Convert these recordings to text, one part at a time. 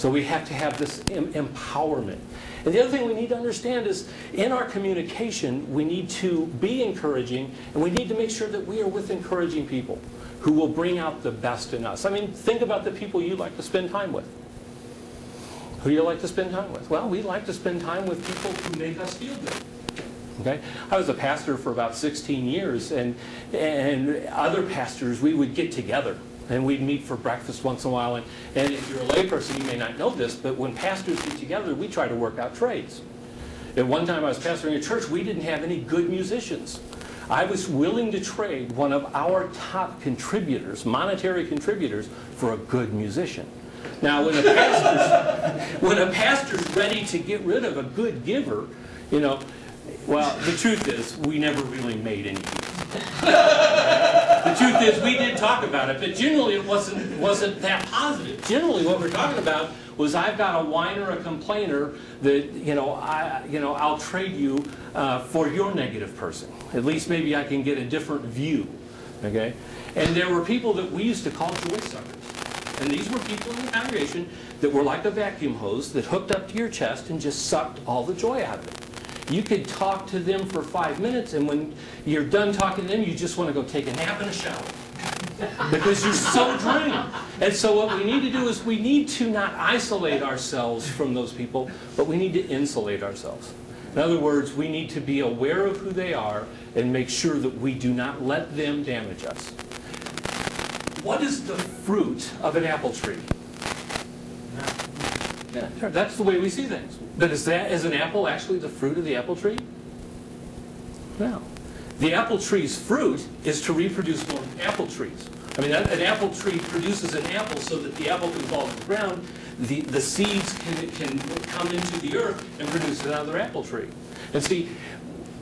So we have to have this empowerment. And the other thing we need to understand is in our communication, we need to be encouraging, and we need to make sure that we are with encouraging people who will bring out the best in us. I mean, think about the people you like to spend time with. Who do you like to spend time with? Well, we like to spend time with people who make us feel good. Okay? I was a pastor for about 16 years, and other pastors, we would get together. And we'd meet for breakfast once in a while. And if you're a layperson, you may not know this, but when pastors get together, we try to work out trades. At one time I was pastoring a church, we didn't have any good musicians. I was willing to trade one of our top contributors, monetary contributors, for a good musician. Now, when a pastor's ready to get rid of a good giver, you know, well, the truth is, we never really made any deals. The truth is, we did talk about it, but generally it wasn't that positive. Generally, what we're talking about was, I've got a whiner, a complainer that I'll trade you for your negative person. At least maybe I can get a different view. Okay, and there were people that we used to call joy suckers, and these were people in the congregation that were like a vacuum hose that hooked up to your chest and just sucked all the joy out of it. You could talk to them for 5 minutes, and when you're done talking to them, you just want to go take a nap and a shower because you're so drained. And so what we need to do is we need to not isolate ourselves from those people, but we need to insulate ourselves. In other words, we need to be aware of who they are and make sure that we do not let them damage us. What is the fruit of an apple tree? Yeah, sure. That's the way we see things. But is an apple actually the fruit of the apple tree? No. The apple tree's fruit is to reproduce more apple trees. I mean, an apple tree produces an apple so that the apple can fall to the ground. The seeds can come into the earth and produce another apple tree. And see,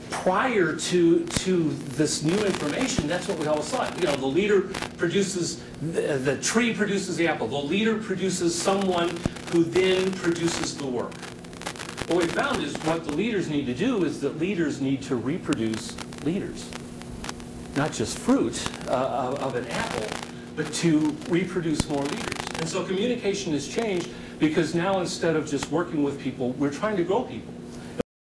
prior to this new information, that's what we always thought. You know, the leader produces, the tree produces the apple. The leader produces someone who then produces the work. What we found is what the leaders need to do is that leaders need to reproduce leaders. Not just fruit of an apple, but to reproduce more leaders. And so communication has changed because now instead of just working with people, we're trying to grow people.